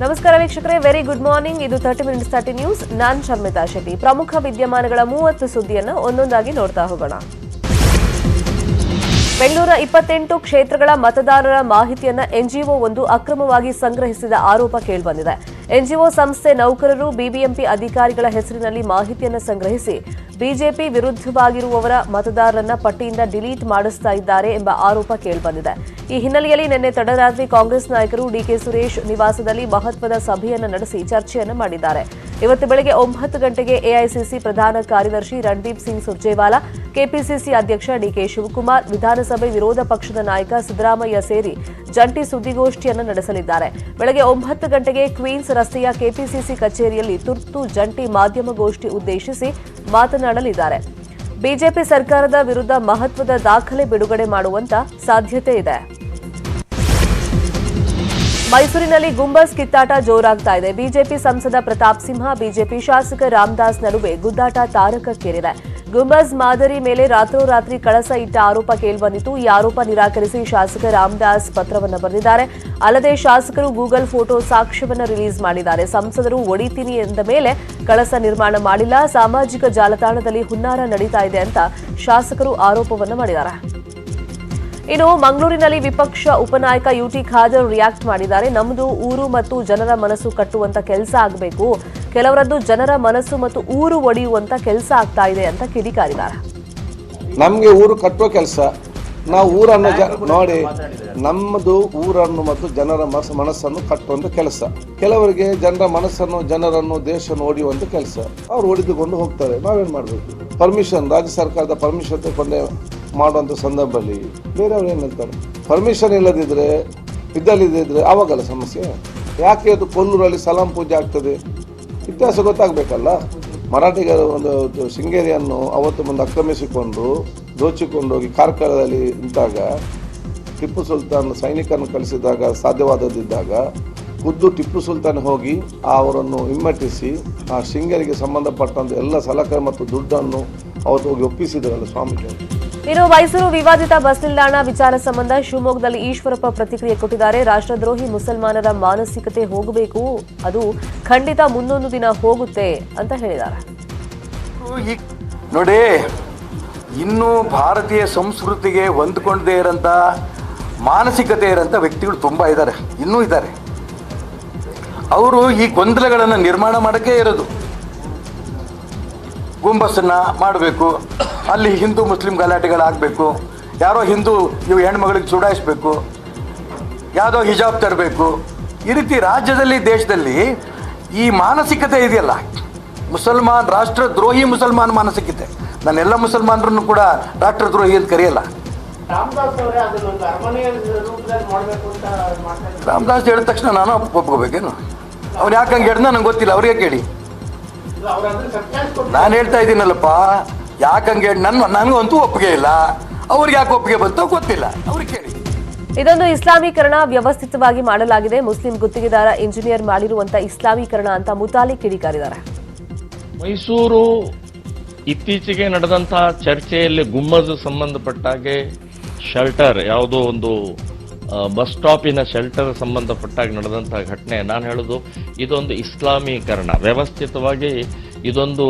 ನಮಸ್ಕಾರ ವೀಕ್ಷಕರೇ, very good morning. ಇದು 30 ಮಿನಿಟ್ಸ್ 30 ನ್ಯೂಸ್. ನಾನು ಶರ್ಮಿತಾ ಶೆಟ್ಟಿ. ಪ್ರಮುಖ ವಿದ್ಯಮಾನಗಳ 30 ಸುದ್ದಿಯನ್ನು ಒಂದೊಂದಾಗಿ ನೋಡ್ತಾ ಹೋಗೋಣ. ಬೆಂಗಳೂರ 28 ಕ್ಷೇತ್ರಗಳ ಮತದಾರರ ಮಾಹಿತಿಯನ್ನು ಎನ್ಜಿಒ ಒಂದು ಅಕ್ರಮವಾಗಿ ಸಂಗ್ರಹಿಸಿದ ಆರೋಪ ಕೇಳಿಬಂದಿದೆ. ಎನ್ಜಿಒ ಸಂಸ್ಥೆ ನೌಕರರು ಬಿಬಿಎಂಪಿ ಅಧಿಕಾರಿಗಳ ಹೆಸರಿನಲ್ಲಿ ಮಾಹಿತಿಯನ್ನು ಸಂಗ್ರಹಿಸಿ ಬಿಜೆಪಿ ವಿರುದ್ಧವಾಗಿರುವವರ ಮತದಾರರನ್ನ ಪಟ್ಟಿಯಿಂದ ಡಿಲೀಟ್ ಮಾಡಿಸ್ತಾ ಇದ್ದಾರೆ ಎಂಬ ಆರೋಪ ಕೇಳಿಬಂದಿದೆ. ಈ ಹಿನ್ನೆಲೆಯಲ್ಲಿ ನಿನ್ನೆ ತಡರಾತ್ರಿ ಕಾಂಗ್ರೆಸ್ ನಾಯಕರು ಡಿಕೆ ಸುರೇಶ್ ನಿವಾಸದಲ್ಲಿ ಮಹತ್ವದ ಸಭೆಯನ್ನು ನಡೆಸಿ ಚರ್ಚೆಯನ್ನು ಮಾಡಿದ್ದಾರೆ. ಇವತ್ತು ಬೆಳಗ್ಗೆ 9 ಗಂಟೆಗೆ ಎಐಸಿಸಿ ಪ್ರಧಾನ ಕಾರ್ಯದರ್ಶಿ ರಣದೀಪ್ ಸಿಂಗ್ ಸುರ್ಜೇವಾಲಾ, ಕೆಪಿಸಿಸಿ ಅಧ್ಯಕ್ಷ ಡಿಕೆ ಶಿವಕುಮಾರ್, ವಿಧಾನಸಭೆ ವಿರೋಧ ಪಕ್ಷದ ನಾಯಕ ಸಿದ್ದರಾಮಯ್ಯ ಸೇರಿ ಜಂಟಿ ಸುದ್ದಿಗೋಷ್ಠಿಯನ್ನು ನಡೆಸಲಿದ್ದಾರೆ. ಬೆಳಗ್ಗೆ 9 ಗಂಟೆಗೆ ಕ್ವೀನ್ಸ್ ರಸ್ತೆಯ ಕೆಪಿಸಿಸಿ ಕಚೇರಿಯಲ್ಲಿ ತುರ್ತು ಜಂಟಿ ಮಾಧ್ಯಮಗೋಷ್ಠಿ ಉದ್ದೇಶಿಸಿ ಮಾತನಾಡಲಿದ್ದಾರೆ. ಬಿಜೆಪಿ ಸರ್ಕಾರದ ವಿರುದ್ಧ ಮಹತ್ವದ ದಾಖಲೆ ಬಿಡುಗಡೆ ಮಾಡುವಂತ ಸಾಧ್ಯತೆ ಇದೆ. ಮೈಸೂರಿನಲ್ಲಿ ಗುಂಬಸ್ ಕಿತ್ತಾಟ ಜೋರಾಗ್ತಾ ಇದೆ. ಬಿಜೆಪಿ ಸಂಸದ ಪ್ರತಾಪ್ ಸಿಂಹ, ಬಿಜೆಪಿ ಶಾಸಕ ರಾಮದಾಸ್ ನಡುವೆ ಗುದ್ದಾಟ ತಾರಕಕ್ಕೇರಿದೆ. ಗುಂಬಸ್ ಮಾದರಿ ಮೇಲೆ ರಾತ್ರೋರಾತ್ರಿ ಕಳಸ ಇಟ್ಟ ಆರೋಪ ಕೇಳಿಬಂದಿತ್ತು. ಈ ಆರೋಪ ನಿರಾಕರಿಸಿ ಶಾಸಕ ರಾಮದಾಸ್ ಪತ್ರವನ್ನು ಬರೆದಿದ್ದಾರೆ. ಅಲ್ಲದೆ ಶಾಸಕರು ಗೂಗಲ್ ಫೋಟೋ ಸಾಕ್ಷ್ಯವನ್ನು ರಿಲೀಸ್ ಮಾಡಿದ್ದಾರೆ. ಸಂಸದರು ಒಡಿತೀನಿ ಎಂದ ಮೇಲೆ ಕಳಸ ನಿರ್ಮಾಣ ಮಾಡಿಲ್ಲ, ಸಾಮಾಜಿಕ ಜಾಲತಾಣದಲ್ಲಿ ಹುನ್ನಾರ ನಡೀತಾ ಇದೆ ಅಂತ ಶಾಸಕರು ಆರೋಪವನ್ನು ಮಾಡಿದ್ದಾರೆ. ಇನ್ನು ಮಂಗಳೂರಿನಲ್ಲಿ ವಿಪಕ್ಷ ಉಪನಾಯಕ ಯುಟಿ ಖಾದರ್ ರಿಯಾಕ್ಟ್ ಮಾಡಿದ್ದಾರೆ. ನಮ್ಮದು ಊರು ಮತ್ತು ಜನರ ಮನಸ್ಸು ಕಟ್ಟುವಂತ ಕೆಲಸ ಆಗಬೇಕು, ಕೆಲವರದ್ದು ಜನರ ಮನಸ್ಸು ಮತ್ತು ಊರು ಒಡೆಯುವಂತ ಕೆಲಸ ಆಗ್ತಾ ಇದೆ ಅಂತ ಕಿಡಿಕಾರಿದ್ದಾರೆ. ನಮ್ಗೆ ಊರು ಕಟ್ಟುವ ಕೆಲಸ, ನಾವು ಊರನ್ನು ನೋಡಿ, ನಮ್ಮದು ಊರನ್ನು ಮತ್ತು ಜನರ ಮನಸ್ಸನ್ನು ಕಟ್ಟುವಂತ ಕೆಲಸ. ಕೆಲವರಿಗೆ ಜನರ ಮನಸ್ಸನ್ನು, ಜನರನ್ನು, ದೇಶವನ್ನು ಒಡೆಯುವಂತ ಕೆಲಸ. ಅವ್ರು ಒಡೆದುಕೊಂಡು ಹೋಗ್ತಾರೆ. ನಾವೇನ್ ಮಾಡ್ಬೇಕು? ಪರ್ಮಿಷನ್, ರಾಜ್ಯ ಸರ್ಕಾರದ ಪರ್ಮಿಷನ್ ತಗೊಂಡೆ ಮಾಡುವಂತ ಸಂದರ್ಭದಲ್ಲಿ ಬೇರೆಯವ್ರು ಏನ್ ಹೇಳ್ತಾರೆ? ಪರ್ಮಿಷನ್ ಇಲ್ಲದಿದ್ರೆ, ಇದ್ದಲ್ಲಿದ್ರೆ ಆವಾಗಲ್ಲ ಸಮಸ್ಯೆ. ಯಾಕೆ ಅದು ಕೊಲ್ಲೂರಲ್ಲಿ ಸಲಾಂ ಪೂಜೆ ಆಗ್ತದೆ? ಇತಿಹಾಸ ಗೊತ್ತಾಗಬೇಕಲ್ಲ. ಮರಾಠಿಗರು ಒಂದು ಶೃಂಗೇರಿಯನ್ನು ಅವತ್ತು ಮುಂದೆ ಆಕ್ರಮಿಸಿಕೊಂಡು ದೋಚಿಕೊಂಡು ಹೋಗಿ ಕಾರ್ಕಳದಲ್ಲಿ ನಿಂತಾಗ, ಟಿಪ್ಪು ಸುಲ್ತಾನ್ ಸೈನಿಕರನ್ನು ಕಳಿಸಿದಾಗ ಸಾಧ್ಯವಾದದಿದ್ದಾಗ ಖುದ್ದು ಟಿಪ್ಪು ಸುಲ್ತಾನ್ ಹೋಗಿ ಅವರನ್ನು ಹಿಮ್ಮೆಟ್ಟಿಸಿ ಆ ಶೃಂಗೇರಿಗೆ ಸಂಬಂಧಪಟ್ಟಂತ ಎಲ್ಲ ಸಲಕರಣೆ ಮತ್ತು ದುಡ್ಡನ್ನು ಅವತ್ತು ಹೋಗಿ ಒಪ್ಪಿಸಿದ್ರಲ್ಲ ಸ್ವಾಮಿಗಳು. ಇನ್ನು ಮೈಸೂರು ವಿವಾದಿತ ಬಸ್ ನಿಲ್ದಾಣ ವಿಚಾರ ಸಂಬಂಧ ಶಿವಮೊಗ್ಗದಲ್ಲಿ ಈಶ್ವರಪ್ಪ ಪ್ರತಿಕ್ರಿಯೆ ಕೊಟ್ಟಿದ್ದಾರೆ. ರಾಷ್ಟ್ರದ್ರೋಹಿ ಮುಸಲ್ಮಾನರ ಮಾನಸಿಕತೆ ಹೋಗಬೇಕು, ಅದು ಖಂಡಿತ ಮುಂದೊಂದು ದಿನ ಹೋಗುತ್ತೆ ಅಂತ ಹೇಳಿದ್ದಾರೆ. ನೋಡಿ, ಇನ್ನು ಭಾರತೀಯ ಸಂಸ್ಕೃತಿಗೆ ಹೊಂದ್ಕೊಂಡೇ ಇರೋಂಥ ಮಾನಸಿಕತೆ ಇರೋಂಥ ವ್ಯಕ್ತಿಗಳು ತುಂಬ ಇದ್ದಾರೆ, ಇನ್ನೂ ಇದ್ದಾರೆ. ಅವರು ಈ ಗೊಂದಲಗಳನ್ನು ನಿರ್ಮಾಣ ಮಾಡೋಕ್ಕೆ ಇರೋದು. ಗುಂಬಸ್ಸನ್ನು ಮಾಡಬೇಕು, ಅಲ್ಲಿ ಹಿಂದೂ ಮುಸ್ಲಿಂ ಗಲಾಟೆಗಳಾಗಬೇಕು, ಯಾರೋ ಹಿಂದೂ ಇವು ಹೆಣ್ಮಗಳಿಗೆ ಚುಡಾಯಿಸಬೇಕು, ಯಾವುದೋ ಹಿಜಾಬ್ ತರಬೇಕು. ಈ ರೀತಿ ರಾಜ್ಯದಲ್ಲಿ, ದೇಶದಲ್ಲಿ ಈ ಮಾನಸಿಕತೆ ಇದೆಯಲ್ಲ, ಮುಸಲ್ಮಾನ್ ರಾಷ್ಟ್ರದ್ರೋಹಿ ಮುಸಲ್ಮಾನ್ ಮಾನಸಿಕತೆ. ನಾನೆಲ್ಲ ಮುಸಲ್ಮಾನರನ್ನು ಕೂಡ ರಾಷ್ಟ್ರದ್ರೋಹಿ ಅಂತ ಕರೆಯಲ್ಲ. ರಾಮದಾಸ್ ಹೇಳಿದ ತಕ್ಷಣ ನಾನು ಒಪ್ಕೋಬೇಕೇನು? ಅವ್ನು ಯಾಕೆ ಹಂಗೆ ಹೇಳಿದ ನಂಗೆ ಗೊತ್ತಿಲ್ಲ, ಅವ್ರಿಗೆ ಕೇಳಿ. ನಾನು ಹೇಳ್ತಾ ಇದ್ದೀನಲ್ಲಪ್ಪ, ಯಾಕೆ ಹಂಗೆ ಹೇಳಿ ನನಗಂತೂ ಒಪ್ಪಿಗೆ ಇಲ್ಲ, ಅವ್ರಿಗೆ ಯಾಕೆ ಒಪ್ಪಿಗೆ ಬಂತೋ ಗೊತ್ತಿಲ್ಲ, ಅವ್ರಿಗೆ ಕೇಳಿ. ಇದೊಂದು ಇಸ್ಲಾಮೀಕರಣ ವ್ಯವಸ್ಥಿತವಾಗಿ ಮಾಡಲಾಗಿದೆ. ಮುಸ್ಲಿಂ ಗುತ್ತಿಗೆದಾರ ಇಂಜಿನಿಯರ್ ಮಾಡಿರುವಂತಹ ಇಸ್ಲಾಮೀಕರಣ ಅಂತ ಮುತಾಲಿ ಕಿಡಿಕಾರಿದ್ದಾರೆ. ಮೈಸೂರು ಇತ್ತೀಚೆಗೆ ನಡೆದಂತಹ ಚರ್ಚೆಯಲ್ಲಿ ಗುಮ್ಮಜ್ ಸಂಬಂಧಪಟ್ಟಾಗೆ ಶೆಲ್ಟರ್, ಯಾವುದೋ ಒಂದು ಬಸ್ ಸ್ಟಾಪಿನ ಶೆಲ್ಟರ್ ಸಂಬಂಧಪಟ್ಟಾಗಿ ನಡೆದಂತಹ ಘಟನೆ, ನಾನು ಹೇಳೋದು ಇದೊಂದು ಇಸ್ಲಾಮೀಕರಣ. ವ್ಯವಸ್ಥಿತವಾಗಿ ಇದೊಂದು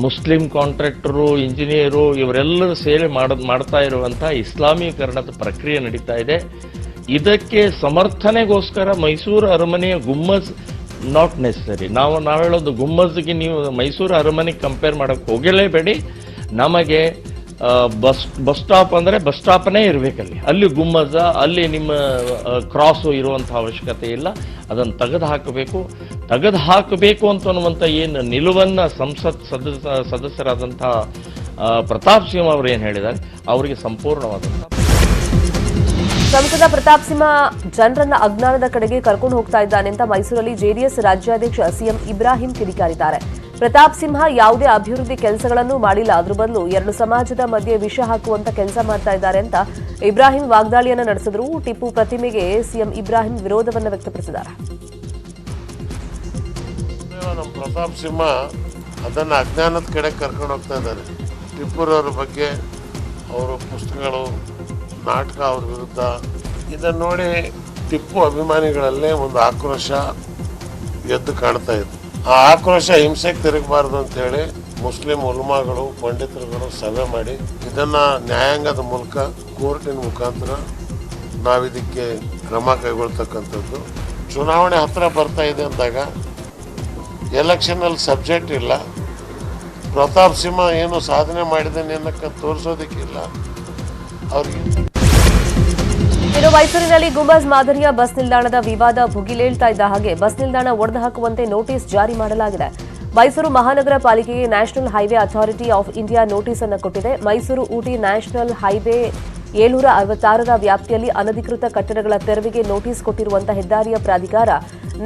ಮುಸ್ಲಿಂ ಕಾಂಟ್ರಾಕ್ಟರು, ಇಂಜಿನಿಯರು ಇವರೆಲ್ಲರೂ ಸೇರಿ ಮಾಡ್ತಾ ಇರುವಂತಹ ಇಸ್ಲಾಮೀಕರಣದ ಪ್ರಕ್ರಿಯೆ ನಡೀತಾ ಇದೆ. ಇದಕ್ಕೆ ಸಮರ್ಥನೆಗೋಸ್ಕರ ಮೈಸೂರು ಅರಮನೆಯ ಗುಮ್ಮಜ್ ನಾಟ್ ನೆಸೆಸರಿ. ನಾವು ಹೇಳೋದು ಗುಮ್ಮಜ್ಗೆ ನೀವು ಮೈಸೂರು ಅರಮನೆಗೆ ಕಂಪೇರ್ ಮಾಡಕ್ಕೆ ಹೋಗಲೇಬೇಡಿ. ನಮಗೆ ಬಸ್ ಸ್ಟಾಪ್ ಅಂದರೆ ಬಸ್ ಸ್ಟಾಪ್ನೇ ಇರಬೇಕಲ್ಲಿ, ಅಲ್ಲಿ ಗುಮ್ಮಜ, ಅಲ್ಲಿ ನಿಮ್ಮ ಕ್ರಾಸು ಇರುವಂಥ ಅವಶ್ಯಕತೆ ಇಲ್ಲ. ಅದನ್ನು ತೆಗೆದು ಹಾಕಬೇಕು ಅಂತನ್ನುವಂಥ ಏನು ನಿಲುವನ್ನು ಸಂಸತ್ ಸದಸ್ಯರಾದಂಥ ಪ್ರತಾಪ್ ಸಿಂಹ ಅವರು ಏನು ಹೇಳಿದ್ದಾರೆ, ಅವರಿಗೆ ಸಂಪೂರ್ಣವಾದಂಥ. ಸಂಸದ ಪ್ರತಾಪ್ ಸಿಂಹ ಜನರನ್ನ ಅಜ್ಞಾನದ ಕಡೆಗೆ ಕರ್ಕೊಂಡು ಹೋಗ್ತಾ ಇದ್ದಾನೆ ಅಂತ ಮೈಸೂರಲ್ಲಿ ಜೆಡಿಎಸ್ ರಾಜ್ಯಾಧ್ಯಕ್ಷ ಸಿಎಂ ಇಬ್ರಾಹಿಂ ಕಿಡಿಕಾರಿದ್ದಾರೆ. ಪ್ರತಾಪ್ ಸಿಂಹ ಯಾವುದೇ ಅಭಿವೃದ್ಧಿ ಕೆಲಸಗಳನ್ನು ಮಾಡಿಲ್ಲ, ಅದ್ರ ಬದಲು ಎರಡು ಸಮಾಜದ ಮಧ್ಯೆ ವಿಷ ಹಾಕುವಂತ ಕೆಲಸ ಮಾಡ್ತಾ ಇದ್ದಾರೆ ಅಂತ ಇಬ್ರಾಹಿಂ ವಾಗ್ದಾಳಿಯನ್ನು ನಡೆಸಿದ್ರು. ಟಿಪ್ಪು ಪ್ರತಿಮೆಗೆ ಸಿಎಂ ಇಬ್ರಾಹಿಂ ವಿರೋಧವನ್ನು ವ್ಯಕ್ತಪಡಿಸಿದ್ದಾರೆ. ಪ್ರತಾಪ್ ಸಿಂಹ ಅದನ್ನು ಅಜ್ಞಾನದ ಕಡೆ ಕರ್ಕೊಂಡು ಹೋಗ್ತಾ ಇದ್ದಾರೆ. ಟಿಪ್ಪುರವ್ರ ಬಗ್ಗೆ ಅವರ ಪುಸ್ತಕಗಳು, ನಾಟಕ ಅವ್ರ ವಿರುದ್ಧ ಇದನ್ನು ನೋಡಿ ಟಿಪ್ಪು ಅಭಿಮಾನಿಗಳಲ್ಲೇ ಒಂದು ಆಕ್ರೋಶ ಎದ್ದು ಕಾಣ್ತಾ ಇದೆ. ಆ ಆಕ್ರೋಶ ಹಿಂಸೆಗೆ ತಿರುಗಬಾರ್ದು ಅಂತೇಳಿ ಮುಸ್ಲಿಂ ಉಲ್ಮಾಗಳು ಪಂಡಿತರುಗಳು ಸಭೆ ಮಾಡಿ ಇದನ್ನ ನ್ಯಾಯಾಂಗದ ಮೂಲಕ ಕೋರ್ಟಿನ ಮುಖಾಂತರ ನಾವಿದಕ್ಕೆ ಕ್ರಮ ಕೈಗೊಳ್ತಕ್ಕಂಥದ್ದು. ಚುನಾವಣೆ ಹತ್ರ ಬರ್ತಾ ಇದೆ ಅಂದಾಗ ಎಲೆಕ್ಷನಲ್ಲಿ ಸಬ್ಜೆಕ್ಟ್ ಇಲ್ಲ, ಪ್ರತಾಪ್ ಸಿಂಹ ಏನು ಸಾಧನೆ ಮಾಡಿದ್ದೇನೆ ಅನ್ನಕ್ಕೆ ತೋರಿಸೋದಕ್ಕಿಲ್ಲ ಅವ್ರಿಗೆ. ಇನ್ನು ಮೈಸೂರಿನಲ್ಲಿ ಗುಂಬಜ್ ಮಾದರಿಯ ಬಸ್ ನಿಲ್ದಾಣದ ವಿವಾದ ಭುಗಿಲೇಳ್ತಾ ಇದ್ದ ಹಾಗೆ ಬಸ್ ನಿಲ್ದಾಣ ಒಡೆದು ಹಾಕುವಂತೆ ನೋಟಿಸ್ ಜಾರಿ ಮಾಡಲಾಗಿದೆ. ಮೈಸೂರು ಮಹಾನಗರ ಪಾಲಿಕೆಗೆ national highway authority of India notice ಅನ್ನು ಕೊಟ್ಟಿದೆ. ಮೈಸೂರು ಊಟಿ ನ್ಯಾಷನಲ್ ಹೈವೇ 766ರ ವ್ಯಾಪ್ತಿಯಲ್ಲಿ ಅನಧಿಕೃತ ಕಟ್ಟಡಗಳ ತೆರವಿಗೆ ನೋಟಿಸ್ ಕೊಟ್ಟಿರುವಂತಹ ಹೆದ್ದಾರಿಯ ಪ್ರಾಧಿಕಾರ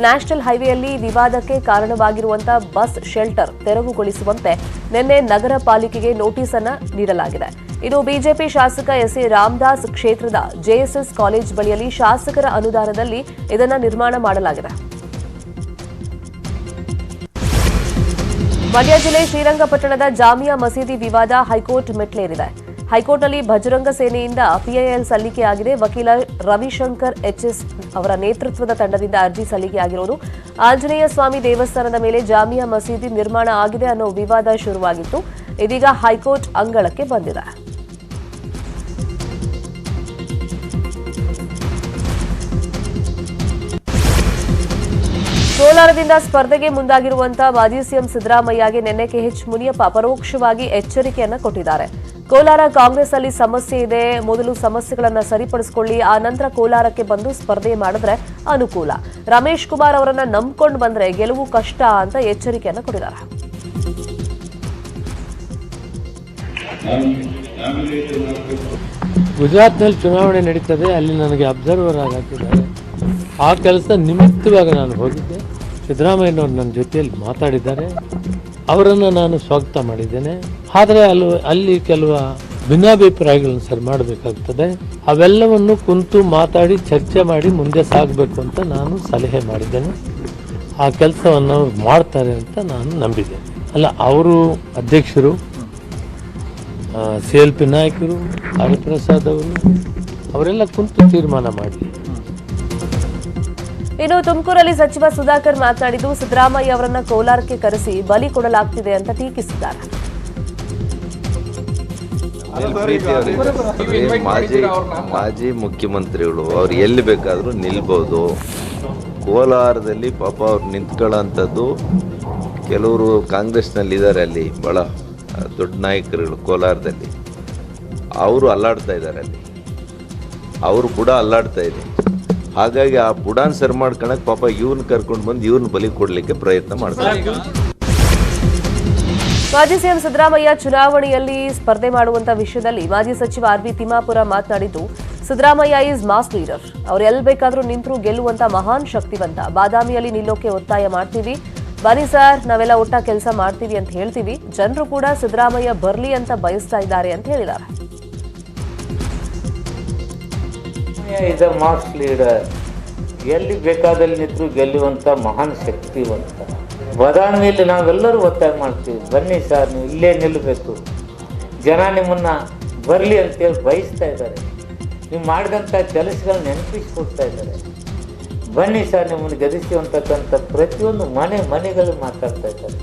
ನ್ಯಾಷನಲ್ ಹೈವೇಯಲ್ಲಿ ವಿವಾದಕ್ಕೆ ಕಾರಣವಾಗಿರುವಂತಹ ಬಸ್ ಶೆಲ್ಟರ್ ತೆರವುಗೊಳಿಸುವಂತೆ ನಿನ್ನೆ ನಗರ ಪಾಲಿಕೆಗೆ ನೋಟಿಸ್ ಅನ್ನು ನೀಡಲಾಗಿದೆ. ಇದು ಬಿಜೆಪಿ ಶಾಸಕ ಎಸ್ ಎ ರಾಮದಾಸ್ ಕ್ಷೇತ್ರದ ಜೆಎಸ್ಎಸ್ ಕಾಲೇಜ್ ಬಳಿಯಲ್ಲಿ ಶಾಸಕರ ಅನುದಾನದಲ್ಲಿ ಇದನ್ನು ನಿರ್ಮಾಣ ಮಾಡಲಾಗಿದೆ. ಮಂಡ್ಯ ಜಿಲ್ಲೆ ಶ್ರೀರಂಗಪಟ್ಟಣದ ಜಾಮಿಯಾ ಮಸೀದಿ ವಿವಾದ ಹೈಕೋರ್ಟ್ ಮೆಟ್ಲೇರಿದೆ. ಹೈಕೋರ್ಟ್ನಲ್ಲಿ ಬಜರಂಗ ಸೇನೆಯಿಂದ ಪಿಐಎಲ್ ಸಲ್ಲಿಕೆಯಾಗಿದೆ. ವಕೀಲ ರವಿಶಂಕರ್ ಎಚ್ಎಸ್ ಅವರ ನೇತೃತ್ವದ ತಂಡದಿಂದ ಅರ್ಜಿ ಸಲ್ಲಿಕೆಯಾಗಿರುವುದು. ಆಂಜನೇಯ ಸ್ವಾಮಿ ದೇವಸ್ಥಾನದ ಮೇಲೆ ಜಾಮಿಯಾ ಮಸೀದಿ ನಿರ್ಮಾಣ ಆಗಿದೆ ಅನ್ನೋ ವಿವಾದ ಶುರುವಾಗಿತ್ತು. ಇದೀಗ ಹೈಕೋರ್ಟ್ ಅಂಗಳಕ್ಕೆ ಬಂದಿದೆ. ಕೋಲಾರದಿಂದ ಸ್ಪರ್ಧೆಗೆ ಮುಂದಾಗಿರುವಂತಹ ಮಾಜಿ ಸಿಎಂ ಸಿದ್ದರಾಮಯ್ಯಗೆ ನಿನ್ನೆ ಕೆಎಚ್ ಮುನಿಯಪ್ಪ ಪರೋಕ್ಷವಾಗಿ ಎಚ್ಚರಿಕೆಯನ್ನ ಕೊಟ್ಟಿದ್ದಾರೆ. ಕೋಲಾರ ಕಾಂಗ್ರೆಸ್ ಅಲ್ಲಿ ಸಮಸ್ಯೆ ಇದೆ, ಮೊದಲು ಸಮಸ್ಯೆಗಳನ್ನು ಸರಿಪಡಿಸಿಕೊಳ್ಳಿ, ಆ ನಂತರ ಕೋಲಾರಕ್ಕೆ ಬಂದು ಸ್ಪರ್ಧೆ ಮಾಡಿದ್ರೆ ಅನುಕೂಲ. ರಮೇಶ್ ಕುಮಾರ್ ಅವರನ್ನ ನಂಬ್ಕೊಂಡು ಬಂದ್ರೆ ಗೆಲುವು ಕಷ್ಟ ಅಂತ ಎಚ್ಚರಿಕೆಯನ್ನ ಕೊಟ್ಟಿದ್ದಾರೆ. ಗುಜರಾತ್ನಲ್ಲಿ ಚುನಾವಣೆ ನಡೀತದೆ, ಅಲ್ಲಿ ನನಗೆ ಅಬ್ಸರ್ವರ್ ಹಾಕಿದ್ದಾರೆ. ಆ ಕೆಲಸ ನಿಮಿತ್ತವಾಗಿ ನಾನು ಹೋಗಿದ್ದೆ. ಸಿದ್ದರಾಮಯ್ಯನವರು ನನ್ನ ಜೊತೆಯಲ್ಲಿ ಮಾತಾಡಿದ್ದಾರೆ, ಅವರನ್ನು ನಾನು ಸ್ವಾಗತ ಮಾಡಿದ್ದೇನೆ. ಆದರೆ ಅಲ್ಲಿ ಕೆಲವು ಭಿನ್ನಾಭಿಪ್ರಾಯಗಳನ್ನು ಸರಿ ಮಾಡಬೇಕಾಗ್ತದೆ. ಅವೆಲ್ಲವನ್ನು ಕುಂತು ಮಾತಾಡಿ ಚರ್ಚೆ ಮಾಡಿ ಮುಂದೆ ಸಾಗಬೇಕು ಅಂತ ನಾನು ಸಲಹೆ ಮಾಡಿದ್ದೇನೆ. ಆ ಕೆಲಸವನ್ನು ಅವ್ರು ಮಾಡ್ತಾರೆ ಅಂತ ನಾನು ನಂಬಿದ್ದೇನೆ. ಅಲ್ಲ, ಅವರು ಅಧ್ಯಕ್ಷರು, CLP ನಾಯಕರು, ಹರಿಪ್ರಸಾದ್ ಅವರು, ಅವರೆಲ್ಲ ಕುಂತು ತೀರ್ಮಾನ ಮಾಡಲಿ. ಇನ್ನು ತುಮಕೂರಲ್ಲಿ ಸಚಿವ ಸುಧಾಕರ್ ಮಾತನಾಡಿದ್ದು ಸಿದ್ದರಾಮಯ್ಯ ಅವರನ್ನ ಕೋಲಾರಕ್ಕೆ ಕರೆಸಿ ಬಲಿ ಕೊಡಲಾಗ್ತಿದೆ ಅಂತ ಟೀಕಿಸಿದ್ದಾರೆ. ಮಾಜಿ ಮುಖ್ಯಮಂತ್ರಿಗಳು ಅವ್ರು ಎಲ್ಲಿ ಬೇಕಾದರೂ ನಿಲ್ಬೋದು. ಕೋಲಾರದಲ್ಲಿ ಪಾಪ ಅವ್ರು ನಿಂತ್ಕೊಳ್ಳೋಂಥದ್ದು ಕೆಲವರು ಕಾಂಗ್ರೆಸ್ನಲ್ಲಿ ಇದ್ದಾರೆ, ಅಲ್ಲಿ ಭಾಳ ದೊಡ್ಡ ನಾಯಕರುಗಳು ಕೋಲಾರದಲ್ಲಿ, ಅವರು ಅಲ್ಲಾಡ್ತಾ ಇದ್ದಾರೆ, ಅಲ್ಲಿ ಅವರು ಕೂಡ ಅಲ್ಲಾಡ್ತಾ ಇದೆ. ಹಾಗಾಗಿ ಆ ಬುಡಾನ್ ಸರ್ ಮಾಡ್ಕೊಳಕ್ ಪಾಪ ಇವ್ರನ್ನ ಕರ್ಕೊಂಡು ಬಂದು ಇವ್ರನ್ನ ಬಲಿ ಕೊಡ್ಲಿಕ್ಕೆ ಪ್ರಯತ್ನ ಮಾಡ್ತಾರೆ. ಮಾಜಿ ಸಿಎಂ ಸಿದ್ದರಾಮಯ್ಯ ಚುನಾವಣೆಯಲ್ಲಿ ಸ್ಪರ್ಧೆ ಮಾಡುವಂತಹ ವಿಷಯದಲ್ಲಿ ಮಾಜಿ ಸಚಿವ ಆರ್.ಬಿ. ತಿಮ್ಮಾಪುರ ಮಾತನಾಡಿದ್ದು, ಸಿದ್ದರಾಮಯ್ಯ ಈಸ್ ಮಾಸ್ ಲೀಡರ್, ಅವ್ರು ಎಲ್ಲಿ ಬೇಕಾದ್ರೂ ನಿಂತರೂ ಗೆಲ್ಲುವಂತ ಮಹಾನ್ ಶಕ್ತಿವಂತ. ಬಾದಾಮಿಯಲ್ಲಿ ನಿಲ್ಲೋಕೆ ಒತ್ತಾಯ ಮಾಡ್ತೀವಿ, ಬನ್ನಿ ಸರ್ ನಾವೆಲ್ಲ ಒಟ್ಟ ಕೆಲಸ ಮಾಡ್ತೀವಿ ಅಂತ ಹೇಳ್ತೀವಿ. ಜನರು ಕೂಡ ಸಿದ್ದರಾಮಯ್ಯ ಬರ್ಲಿ ಅಂತ ಬಯಸ್ತಾ ಇದ್ದಾರೆ ಅಂತ ಹೇಳಿದ್ದಾರೆ. ಇಸ್ ಅ ಮಾಸ್ ಲೀಡರ್, ಎಲ್ಲಿ ಬೇಕಾದಲ್ಲಿ ನಿಂತರೂ ಗೆಲ್ಲುವಂಥ ಮಹಾನ್ ಶಕ್ತಿವಂತ. ಬಾದಾಮಿಯಲ್ಲಿ ನಾವೆಲ್ಲರೂ ಒತ್ತಾಯ ಮಾಡ್ತೀವಿ, ಬನ್ನಿ ಸರ್ ನೀವು ಇಲ್ಲೇ ನಿಲ್ಲಬೇಕು, ಜನ ನಿಮ್ಮನ್ನು ಬರಲಿ ಅಂತೇಳಿ ಬಯಸ್ತಾ ಇದ್ದಾರೆ. ನೀವು ಮಾಡಿದಂಥ ಕೆಲಸಗಳನ್ನ ನೆನಪಿಸ್ಕೊಡ್ತಾ ಇದ್ದಾರೆ. ಬನ್ನಿ ಸರ್ ನಿಮ್ಮನ್ನು ಗೆಲ್ಲಿಸುವಂತಕ್ಕಂಥ ಪ್ರತಿಯೊಂದು ಮನೆಗಳು ಮಾತಾಡ್ತಾ ಇದ್ದಾರೆ.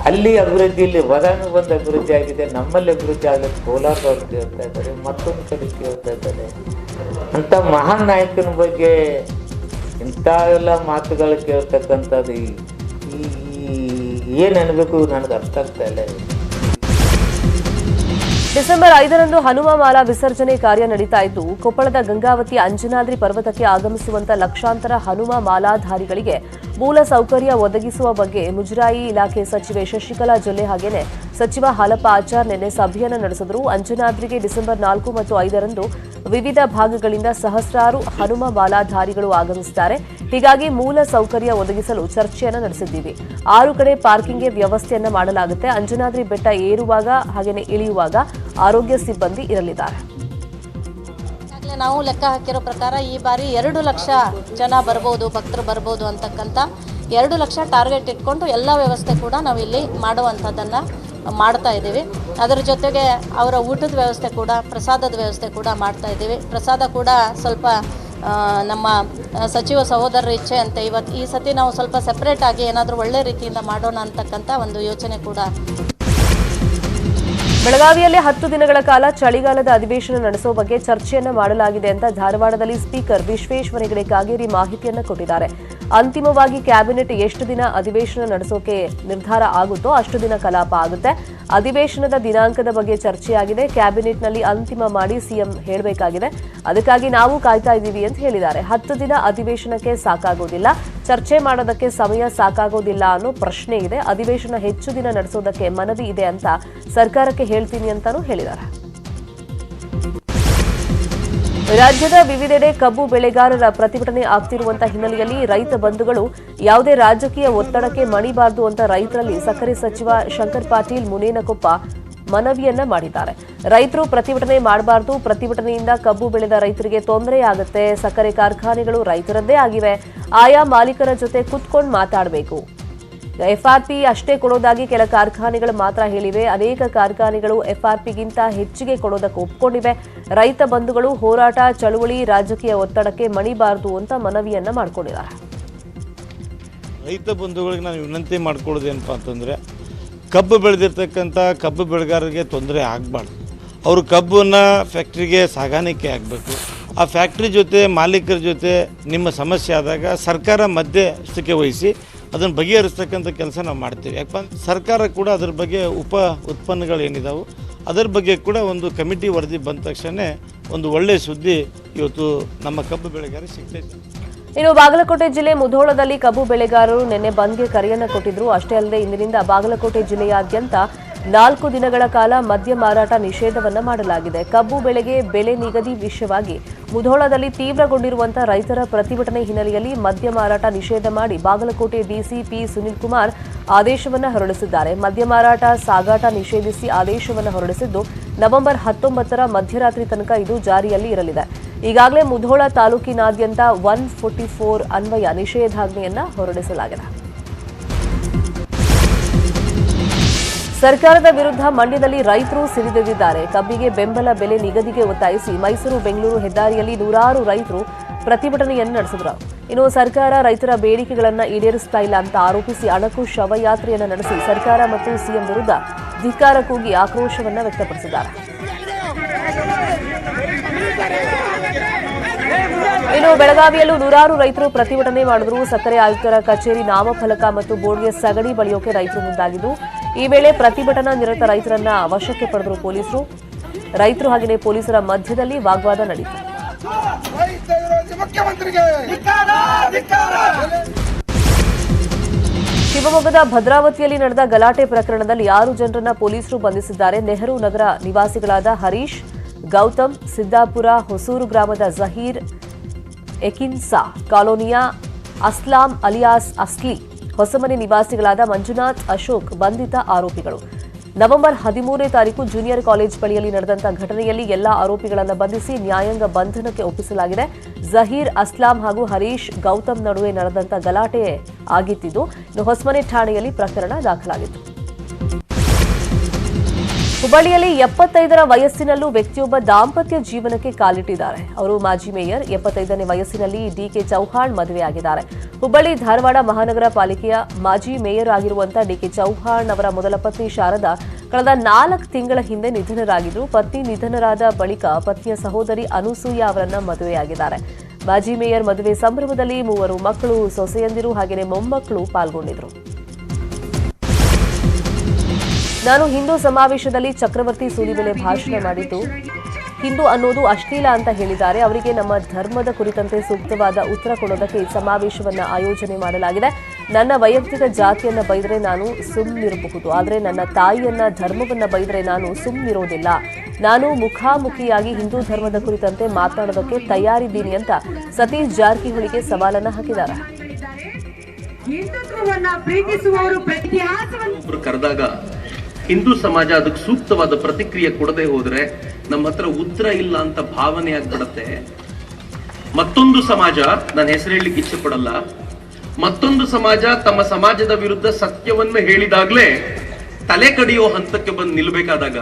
ಅಲ್ಲಿ ಅಭಿವೃದ್ಧಿ, ಇಲ್ಲಿ ಬಾದಾಮಿ ಬಂದು ಅಭಿವೃದ್ಧಿ ಆಗಿದೆ, ನಮ್ಮಲ್ಲಿ ಅಭಿವೃದ್ಧಿ ಆಗಲಿಕ್ಕೆ ಕೋಲಾರದವ್ರು ಕೇಳ್ತಾ ಇದ್ದಾರೆ, ಮತ್ತೊಂದು ಕಡೆ ಕೇಳ್ತಾ ಇದ್ದಾರೆ. ಅಂಥ ಮಹಾನ್ ನಾಯಕನ ಬಗ್ಗೆ ಇಂಥವೆಲ್ಲ ಮಾತುಗಳು ಕೇಳ್ತಕ್ಕಂಥದ್ದು ಏನು ಅನ್ಬೇಕು ನನಗೆ ಅರ್ಥ ಆಗ್ತಾ ಇಲ್ಲ. ಡಿಸೆಂಬರ್ 5ರಂದು ಹನುಮ ಮಾಲಾ ವಿಸರ್ಜನೆ ಕಾರ್ಯ ನಡೀತಾ ಇದ್ದು, ಕೊಪ್ಪಳದ ಗಂಗಾವತಿ ಅಂಜನಾದ್ರಿ ಪರ್ವತಕ್ಕೆ ಆಗಮಿಸುವಂತ ಲಕ್ಷಾಂತರ ಹನುಮ ಮಾಲಾಧಾರಿಗಳಿಗೆ ಮೂಲ ಸೌಕರ್ಯ ಒದಗಿಸುವ ಬಗ್ಗೆ ಮುಜರಾಯಿ ಇಲಾಖೆ ಸಚಿವೆ ಶಶಿಕಲಾ ಜೊಲ್ಲೆ ಹಾಗೇನೆ ಸಚಿವ ಹಾಲಪ್ಪ ಆಚಾರ್ ನಿನ್ನೆ ಸಭೆಯನ್ನು ನಡೆಸಿದರು. ಅಂಜನಾದ್ರಿಗೆ ಡಿಸೆಂಬರ್ 4 ಮತ್ತು 5ರಂದು ವಿವಿಧ ಭಾಗಗಳಿಂದ ಸಹಸ್ರಾರು ಹನುಮ ಮಾಲಾಧಾರಿಗಳು ಆಗಮಿಸುತ್ತಾರೆ. ಹೀಗಾಗಿ ಮೂಲ ಸೌಕರ್ಯ ಒದಗಿಸಲು ಚರ್ಚೆಯನ್ನು ನಡೆಸಿದ್ದೀವಿ. 6 ಕಡೆ ಪಾರ್ಕಿಂಗ್ಗೆ ವ್ಯವಸ್ಥೆಯನ್ನ ಮಾಡಲಾಗುತ್ತೆ. ಅಂಜನಾದ್ರಿ ಬೆಟ್ಟ ಏರುವಾಗ ಹಾಗೇನೆ ಇಳಿಯುವಾಗ ಆರೋಗ್ಯ ಸಿಬ್ಬಂದಿ ಇರಲಿದ್ದಾರೆ. ನಾವು ಲೆಕ್ಕ ಹಾಕಿರೋ ಪ್ರಕಾರ ಈ ಬಾರಿ 2 ಲಕ್ಷ ಜನ ಬರ್ಬೋದು, ಭಕ್ತರು ಬರ್ಬೋದು ಅಂತಕ್ಕಂಥ 2 ಲಕ್ಷ ಟಾರ್ಗೆಟ್ ಇಟ್ಕೊಂಡು ಎಲ್ಲ ವ್ಯವಸ್ಥೆ ಕೂಡ ನಾವು ಇಲ್ಲಿ ಮಾಡುವಂಥದ್ದನ್ನು ಮಾಡ್ತಾ ಇದ್ದೀವಿ. ಅದರ ಜೊತೆಗೆ ಅವರ ಊಟದ ವ್ಯವಸ್ಥೆ ಕೂಡ, ಪ್ರಸಾದದ ವ್ಯವಸ್ಥೆ ಕೂಡ ಮಾಡ್ತಾ ಇದ್ದೀವಿ. ಪ್ರಸಾದ ಕೂಡ ಸ್ವಲ್ಪ ನಮ್ಮ ಸಚಿವ ಸಹೋದರರ ಇಚ್ಛೆ ಅಂತ ಈ ಸತಿ ನಾವು ಸ್ವಲ್ಪ ಸೆಪ್ರೇಟ್ ಆಗಿ ಏನಾದರೂ ಒಳ್ಳೆ ರೀತಿಯಿಂದ ಮಾಡೋಣ ಅಂತಕ್ಕಂಥ ಒಂದು ಯೋಚನೆ ಕೂಡ. ಬೆಳಗಾವಿಯಲ್ಲಿ 10 ದಿನಗಳ ಕಾಲ ಚಳಿಗಾಲದ ಅಧಿವೇಶನ ನಡೆಸುವ ಬಗ್ಗೆ ಚರ್ಚೆಯನ್ನ ಮಾಡಲಾಗಿದೆ ಅಂತ ಧಾರವಾಡದಲ್ಲಿ ಸ್ಪೀಕರ್ ವಿಶ್ವೇಶ್ವರ ಹೆಗಡೆ ಕಾಗೇರಿ ಮಾಹಿತಿಯನ್ನ ಕೊಟ್ಟಿದ್ದಾರೆ. ಅಂತಿಮವಾಗಿ ಕ್ಯಾಬಿನೆಟ್ ಎಷ್ಟು ದಿನ ಅಧಿವೇಶನ ನಡೆಸೋಕೆ ನಿರ್ಧಾರ ಆಗುತ್ತೋ ಅಷ್ಟು ದಿನ ಕಲಾಪ ಆಗುತ್ತೆ. ಅಧಿವೇಶನದ ದಿನಾಂಕದ ಬಗ್ಗೆ ಚರ್ಚೆಯಾಗಿದೆ. ಕ್ಯಾಬಿನೆಟ್ನಲ್ಲಿ ಅಂತಿಮ ಮಾಡಿ ಸಿಎಂ ಹೇಳಬೇಕಾಗಿದೆ. ಅದಕ್ಕಾಗಿ ನಾವು ಕಾಯ್ತಾ ಇದ್ದೀವಿ ಅಂತ ಹೇಳಿದ್ದಾರೆ. 10 ದಿನ ಅಧಿವೇಶನಕ್ಕೆ ಸಾಕಾಗೋದಿಲ್ಲ, ಚರ್ಚೆ ಮಾಡೋದಕ್ಕೆ ಸಮಯ ಸಾಕಾಗೋದಿಲ್ಲ ಅನ್ನೋ ಪ್ರಶ್ನೆ ಇದೆ. ಅಧಿವೇಶನ ಹೆಚ್ಚು ದಿನ ನಡೆಸೋದಕ್ಕೆ ಮನವಿ ಇದೆ ಅಂತ ಸರ್ಕಾರಕ್ಕೆ ಹೇಳ್ತೀನಿ ಅಂತಾನೂ ಹೇಳಿದ್ದಾರೆ. ರಾಜ್ಯದ ವಿವಿಧೆಡೆ ಕಬ್ಬು ಬೆಳೆಗಾರರ ಪ್ರತಿಭಟನೆ ಆಗ್ತಿರುವಂತಹ ಹಿನ್ನೆಲೆಯಲ್ಲಿ ರೈತ ಬಂಧುಗಳು ಯಾವುದೇ ರಾಜಕೀಯ ಒತ್ತಡಕ್ಕೆ ಮಣಿಬಾರದು ಅಂತ ರೈತರಲ್ಲಿ ಸಕ್ಕರೆ ಸಚಿವ ಶಂಕರ್ ಪಾಟೀಲ್ ಮುನೇನಕೊಪ್ಪ ಮನವಿಯನ್ನ ಮಾಡಿದ್ದಾರೆ. ರೈತರು ಪ್ರತಿಭಟನೆ ಮಾಡಬಾರದು, ಪ್ರತಿಭಟನೆಯಿಂದ ಕಬ್ಬು ಬೆಳೆದ ರೈತರಿಗೆ ತೊಂದರೆ ಆಗುತ್ತೆ. ಸಕ್ಕರೆ ಕಾರ್ಖಾನೆಗಳು ರೈತರದ್ದೇ ಆಗಿವೆ, ಆಯಾ ಮಾಲೀಕರ ಜೊತೆ ಕುತ್ಕೊಂಡು ಮಾತಾಡಬೇಕು. ಎಫ್ಆರ್ಪಿ ಅಷ್ಟೇ ಕೊಡೋದಾಗಿ ಕೆಲ ಕಾರ್ಖಾನೆಗಳು ಮಾತ್ರ ಹೇಳಿವೆ. ಅನೇಕ ಕಾರ್ಖಾನೆಗಳು ಎಫ್ಆರ್ಪಿಗಿಂತ ಹೆಚ್ಚಿಗೆ ಕೊಡೋದಕ್ಕೆ ಒಪ್ಕೊಂಡಿವೆ. ರೈತ ಬಂಧುಗಳು ಹೋರಾಟ, ಚಳುವಳಿ, ರಾಜಕೀಯ ಒತ್ತಡಕ್ಕೆ ಮಣಿಬಾರದು ಅಂತ ಮನವಿಯನ್ನ ಮಾಡಿಕೊಂಡಿದ್ದಾರೆ. ರೈತ ಬಂಧುಗಳಿಗೆ ನಾನು ವಿನಂತಿ ಮಾಡ್ಕೊಳ್ಳೋದೇನಪ್ಪ ಅಂತಂದರೆ, ಕಬ್ಬು ಬೆಳೆದಿರ್ತಕ್ಕಂಥ ಕಬ್ಬು ಬೆಳೆಗಾರರಿಗೆ ತೊಂದರೆ ಆಗಬಾರ್ದು. ಅವರು ಕಬ್ಬನ್ನು ಫ್ಯಾಕ್ಟ್ರಿಗೆ ಸಾಗಾಣಿಕೆ ಆಗಬೇಕು. ಆ ಫ್ಯಾಕ್ಟ್ರಿ ಜೊತೆ ಮಾಲೀಕರ ಜೊತೆ ನಿಮ್ಮ ಸಮಸ್ಯೆ ಆದಾಗ ಸರ್ಕಾರ ಮಧ್ಯಸ್ಥಿಕೆ ವಹಿಸಿ ಅದನ್ನು ಬಗೆಹರಿಸ್ತಕ್ಕಂಥ ಕೆಲಸ ನಾವು ಮಾಡ್ತೀವಿ. ಯಾಕಂದ್ರೆ ಸರ್ಕಾರ ಕೂಡ ಅದರ ಬಗ್ಗೆ ಉತ್ಪನ್ನಗಳೇನಿದಾವೆ ಅದರ ಬಗ್ಗೆ ಕೂಡ ಒಂದು ಕಮಿಟಿ ವರದಿ ಬಂದ ತಕ್ಷಣ ಒಂದು ಒಳ್ಳೆಯ ಸುದ್ದಿ ಇವತ್ತು ನಮ್ಮ ಕಬ್ಬು ಬೆಳೆಗಾರರಿಗೆ ಸಿಗ್ತೈತೆ. ಇನ್ನು ಬಾಗಲಕೋಟೆ ಜಿಲ್ಲೆ ಮುಧೋಳದಲ್ಲಿ ಕಬ್ಬು ಬೆಳೆಗಾರರು ನಿನ್ನೆ ಬಂದ್ಗೆ ಕರೆಯನ್ನ ಕೊಟ್ಟಿದ್ರು. ಅಷ್ಟೇ ಅಲ್ಲದೆ ಇಂದಿನಿಂದ ಬಾಗಲಕೋಟೆ ಜಿಲ್ಲೆಯಾದ್ಯಂತ 4 ದಿನಗಳ ಕಾಲ ಮದ್ಯ ಮಾರಾಟ ನಿಷೇಧವನ್ನ ಮಾಡಲಾಗಿದೆ. ಕಬ್ಬು ಬೆಳೆಗೆ ಬೆಲೆ ನಿಗದಿ ವಿಷಯವಾಗಿ ಮುಧೋಳದಲ್ಲಿ ತೀವ್ರಗೊಂಡಿರುವಂತಹ ರೈತರ ಪ್ರತಿಭಟನೆ ಹಿನ್ನೆಲೆಯಲ್ಲಿ ಮದ್ಯ ಮಾರಾಟ ನಿಷೇಧ ಮಾಡಿ ಬಾಗಲಕೋಟೆ ಡಿಸಿಪಿ ಸುನಿಲ್ ಕುಮಾರ್ ಆದೇಶವನ್ನ ಹೊರಡಿಸಿದ್ದಾರೆ. ಮದ್ಯ ಮಾರಾಟ ಸಾಗಾಟ ನಿಷೇಧಿಸಿ ಆದೇಶವನ್ನ ಹೊರಡಿಸಿದ್ದು ನವೆಂಬರ್ 19ರ ಮಧ್ಯರಾತ್ರಿ ತನಕ ಇದು ಜಾರಿಯಲ್ಲಿ ಇರಲಿದೆ. ಈಗಾಗಲೇ ಮುಧೋಳ ತಾಲೂಕಿನಾದ್ಯಂತ 144 ಅನ್ವಯ ನಿಷೇಧಾಜ್ಞೆಯನ್ನ ಹೊರಡಿಸಲಾಗಿದೆ. ಸರ್ಕಾರದ ವಿರುದ್ಧ ಮಂಡ್ಯದಲ್ಲಿ ರೈತರು ಸಿಡಿದೆದ್ದಿದ್ದಾರೆ. ಕಬ್ಬಿಗೆ ಬೆಂಬಲ ಬೆಲೆ ನಿಗದಿಗೆ ಒತ್ತಾಯಿಸಿ ಮೈಸೂರು ಬೆಂಗಳೂರು ಹೆದ್ದಾರಿಯಲ್ಲಿ ನೂರಾರು ರೈತರು ಪ್ರತಿಭಟನೆಯನ್ನು ನಡೆಸಿದರು. ಇನ್ನು ಸರ್ಕಾರ ರೈತರ ಬೇಡಿಕೆಗಳನ್ನು ಈಡೇರಿಸ್ತಾ ಇಲ್ಲ ಅಂತ ಆರೋಪಿಸಿ ಅಣಕು ಶವಯಾತ್ರೆಯನ್ನು ನಡೆಸಿ ಸರ್ಕಾರ ಮತ್ತು ಸಿಎಂ ವಿರುದ್ಧ ಧಿಕ್ಕಾರ ಕೂಗಿ ಆಕ್ರೋಶವನ್ನ ವ್ಯಕ್ತಪಡಿಸಿದ್ದಾರೆ. ಇನ್ನು ಬೆಳಗಾವಿಯಲ್ಲೂ ನೂರಾರು ರೈತರು ಪ್ರತಿಭಟನೆ ಮಾಡಿದ್ರು. ಸಕ್ಕರೆ ಆಯುಕ್ತರ ಕಚೇರಿ ನಾಮಫಲಕ ಮತ್ತು ಬೋರ್ಡ್ಗೆ ಸಗಣಿ ಬಳಿಯೋಕೆ ರೈತರು ಮುಂದಾಗಿದ್ದು, ಈ ವೇಳೆ ಪ್ರತಿಭಟನಾ ನಿರತ ರೈತರನ್ನ ವಶಕ್ಕೆ ಪಡೆದರು ಪೊಲೀಸರು. ರೈತರು ಹಾಗೆಯೇ ಪೊಲೀಸರ ಮಧ್ಯದಲ್ಲಿ ವಾಗ್ವಾದ ನಡೆಯಿತು. ಶಿವಮೊಗ್ಗದ ಭದ್ರಾವತಿಯಲ್ಲಿ ನಡೆದ ಗಲಾಟೆ ಪ್ರಕರಣದಲ್ಲಿ 6 ಜನರನ್ನ ಪೊಲೀಸರು ಬಂಧಿಸಿದ್ದಾರೆ. ನೆಹರು ನಗರ ನಿವಾಸಿಗಳಾದ ಹರೀಶ್, ಗೌತಮ್, ಸಿದ್ದಾಪುರ ಹೊಸೂರು ಗ್ರಾಮದ ಜಹೀರ್, ಎಕಿನ್ಸಾ ಕಾಲೋನಿಯ ಅಸ್ಲಾಂ ಅಲಿಯಾಸ್ ಅಸ್ಲಿ, ಹೊಸಮನೆ ನಿವಾಸಿಗಳಾದ ಮಂಜುನಾಥ್, ಅಶೋಕ್ ಬಂಧಿತ ಆರೋಪಿಗಳು. ನವೆಂಬರ್ 13ನೇ ತಾರೀಕು ಜೂನಿಯರ್ ಕಾಲೇಜ್ ಬಳಿಯಲ್ಲಿ ನಡೆದಂತಹ ಘಟನೆಯಲ್ಲಿ ಎಲ್ಲಾ ಆರೋಪಿಗಳನ್ನು ಬಂಧಿಸಿ ನ್ಯಾಯಾಂಗ ಬಂಧನಕ್ಕೆ ಒಪ್ಪಿಸಲಾಗಿದೆ. ಜಹೀರ್, ಅಸ್ಲಾಂ ಹಾಗೂ ಹರೀಶ್, ಗೌತಮ್ ನಡುವೆ ನಡೆದಂತಹ ಗಲಾಟೆ ಆಗಿದ್ದು ಹೊಸಮನೆ ಠಾಣೆಯಲ್ಲಿ ಪ್ರಕರಣ ದಾಖಲಾಗಿತ್ತು. ಹುಬ್ಬಳ್ಳಿಯಲ್ಲಿ 75ರ ವಯಸ್ಸಿನಲ್ಲೂ ವ್ಯಕ್ತಿಯೊಬ್ಬ ದಾಂಪತ್ಯ ಜೀವನಕ್ಕೆ ಕಾಲಿಟ್ಟಿದ್ದಾರೆ. ಅವರು ಮಾಜಿ ಮೇಯರ್. 75ನೇ ವಯಸ್ಸಿನಲ್ಲಿ ಡಿಕೆ ಚೌಹಾಣ್ ಮದುವೆಯಾಗಿದ್ದಾರೆ. ಹುಬ್ಬಳ್ಳಿ ಧಾರವಾಡ ಮಹಾನಗರ ಪಾಲಿಕೆಯ ಮಾಜಿ ಮೇಯರ್ ಆಗಿರುವಂತಹ ಡಿಕೆ ಚೌಹಾಣ್ ಅವರ ಮೊದಲ ಪತ್ನಿ ಶಾರದಾ ಕಳೆದ 4 ತಿಂಗಳ ಹಿಂದೆ ನಿಧನರಾಗಿದ್ರು. ಪತ್ನಿ ನಿಧನರಾದ ಬಳಿಕ ಪತ್ನಿಯ ಸಹೋದರಿ ಅನುಸೂಯ ಅವರನ್ನ ಮದುವೆಯಾಗಿದ್ದಾರೆ. ಮಾಜಿ ಮೇಯರ್ ಮದುವೆ ಸಂಭ್ರಮದಲ್ಲಿ 3 ಮಕ್ಕಳು, ಸೊಸೆಯಂದಿರು ಹಾಗೆಯೇ ಮೊಮ್ಮಕ್ಕಳು ಪಾಲ್ಗೊಂಡಿದ್ರು. ನಾನು ಹಿಂದೂ ಸಮಾವೇಶದಲ್ಲಿ ಚಕ್ರವರ್ತಿ ಸೂಲಿಬೆಲೆ ಭಾಷಣ ಮಾಡಿದ್ದು ಹಿಂದೂ ಅನ್ನೋದು ಅಶ್ಲೀಲ ಅಂತ ಹೇಳಿದ್ದಾರೆ. ಅವರಿಗೆ ನಮ್ಮ ಧರ್ಮದ ಕುರಿತಂತೆ ಸೂಕ್ತವಾದ ಉತ್ತರ ಕೊಡೋದಕ್ಕೆ ಈ ಸಮಾವೇಶವನ್ನ ಆಯೋಜನೆ ಮಾಡಲಾಗಿದೆ. ನನ್ನ ವೈಯಕ್ತಿಕ ಜಾತಿಯನ್ನ ಬೈದರೆ ನಾನು ಸುಮ್ಮನಿರಬಹುದು, ಆದರೆ ನನ್ನ ತಾಯಿಯನ್ನ, ಧರ್ಮವನ್ನ ಬೈದರೆ ನಾನು ಸುಮ್ಮನಿರೋದಿಲ್ಲ. ನಾನು ಮುಖಾಮುಖಿಯಾಗಿ ಹಿಂದೂ ಧರ್ಮದ ಕುರಿತಂತೆ ಮಾತನಾಡೋದಕ್ಕೆ ತಯಾರಿದ್ದೀನಿ ಅಂತ ಸತೀಶ್ ಜಾರಕಿಹೊಳಿಗೆ ಸವಾಲನ್ನ ಹಾಕಿದ್ದಾರೆ. ಕರೆದಾಗ ಹಿಂದೂ ಸಮಾಜ ಅದಕ್ಕೆ ಸೂಕ್ತವಾದ ಪ್ರತಿಕ್ರಿಯೆ ಕೊಡದೆ ಹೋದ್ರೆ ನಮ್ಮ ಹತ್ರ ಉತ್ತರ ಇಲ್ಲ ಅಂತ ಭಾವನೆ ಆಗ್ಬಿಡತ್ತೆ. ಮತ್ತೊಂದು ಸಮಾಜ, ನನ್ನ ಹೆಸರು ಹೇಳಲಿಕ್ಕೆ ಇಚ್ಛೆ ಪಡಲ್ಲ, ಮತ್ತೊಂದು ಸಮಾಜ ತಮ್ಮ ಸಮಾಜದ ವಿರುದ್ಧ ಸತ್ಯವನ್ನು ಹೇಳಿದಾಗ್ಲೇ ತಲೆ ಕಡಿಯೋ ಹಂತಕ್ಕೆ ಬಂದು ನಿಲ್ಬೇಕಾದಾಗ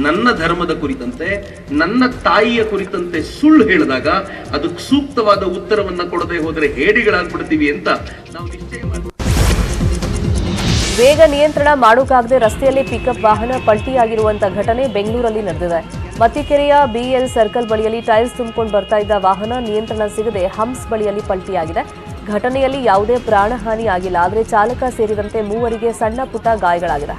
ನನ್ನ ಧರ್ಮದ ಕುರಿತಂತೆ, ನನ್ನ ತಾಯಿಯ ಕುರಿತಂತೆ ಸುಳ್ಳು ಹೇಳಿದಾಗ ಅದಕ್ಕೆ ಸೂಕ್ತವಾದ ಉತ್ತರವನ್ನ ಕೊಡದೆ ಹೋದರೆ ಹೇಡಿಗಳಾಗ್ಬಿಡ್ತೀವಿ ಅಂತ ನಾವು ನಿಶ್ಚಯ ಮಾಡಿ. ವೇಗ ನಿಯಂತ್ರಣ ಮಾಡೋಕ್ಕಾಗದೆ ರಸ್ತೆಯಲ್ಲಿ ಪಿಕಪ್ ವಾಹನ ಪಲ್ಟಿಯಾಗಿರುವಂತಹ ಘಟನೆ ಬೆಂಗಳೂರಲ್ಲಿ ನಡೆದಿದೆ. ಮತ್ತಿಕೆರೆಯ ಬಿಎಲ್ ಸರ್ಕಲ್ ಬಳಿಯಲ್ಲಿ ಟೈರ್ಸ್ ತುಂಬಿಕೊಂಡು ಬರ್ತಾ ಇದ್ದ ವಾಹನ ನಿಯಂತ್ರಣ ಸಿಗದೆ ಹಂಪ್ಸ್ ಬಳಿಯಲ್ಲಿ ಪಲ್ಟಿಯಾಗಿದೆ. ಘಟನೆಯಲ್ಲಿ ಯಾವುದೇ ಪ್ರಾಣಹಾನಿ ಆಗಿಲ್ಲ, ಆದರೆ ಚಾಲಕ ಸೇರಿದಂತೆ 3 ಸಣ್ಣ ಪುಟ್ಟ ಗಾಯಗಳಾಗಿದೆ.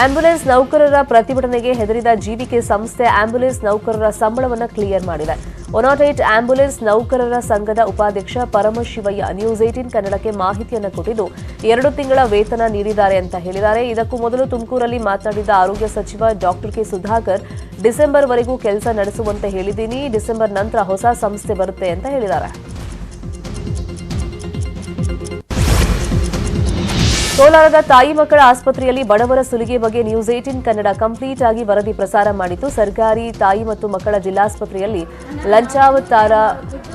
ಆಂಬ್ಯುಲೆನ್ಸ್ ನೌಕರರ ಪ್ರತಿಭಟನೆಗೆ ಹೆದರಿದ ಜೀವಿಕೆ ಸಂಸ್ಥೆ ಆಂಬ್ಯುಲೆನ್ಸ್ ನೌಕರರ ಸಂಬಳವನ್ನು ಕ್ಲಿಯರ್ ಮಾಡಿದೆ. 108 ಆಂಬ್ಯುಲೆನ್ಸ್ ನೌಕರರ ಸಂಘದ ಉಪಾಧ್ಯಕ್ಷ ಪರಮಶಿವಯ್ಯ ನ್ಯೂಸ್ 18 ಕನ್ನಡಕ್ಕೆ ಮಾಹಿತಿಯನ್ನು ಕೊಟ್ಟಿದ್ದು 2 ತಿಂಗಳ ವೇತನ ನೀಡಿದ್ದಾರೆ ಅಂತ ಹೇಳಿದ್ದಾರೆ. ಇದಕ್ಕೂ ಮೊದಲು ತುಮಕೂರಲ್ಲಿ ಮಾತನಾಡಿದ ಆರೋಗ್ಯ ಸಚಿವ ಡಾಕ್ಟರ್ ಕೆ ಸುಧಾಕರ್, ಡಿಸೆಂಬರ್ವರೆಗೂ ಕೆಲಸ ನಡೆಸುವಂತೆ ಹೇಳಿದ್ದೀನಿ, ಡಿಸೆಂಬರ್ ನಂತರ ಹೊಸ ಸಂಸ್ಥೆ ಬರುತ್ತೆ ಅಂತ ಹೇಳಿದ್ದಾರೆ. ಕೋಲಾರದ ತಾಯಿ ಮಕ್ಕಳ ಆಸ್ಪತ್ರೆಯಲ್ಲಿ ಬಡವರ ಸುಲಿಗೆ ಬಗ್ಗೆ ನ್ಯೂಸ್ 18 ಕನ್ನಡ ಕಂಪ್ಲೀಟ್ ಆಗಿ ವರದಿ ಪ್ರಸಾರ ಮಾಡಿತ್ತು. ಸರ್ಕಾರಿ ತಾಯಿ ಮತ್ತು ಮಕ್ಕಳ ಜಿಲ್ಲಾಸ್ಪತ್ರೆಯಲ್ಲಿ ಲಂಚಾವತಾರ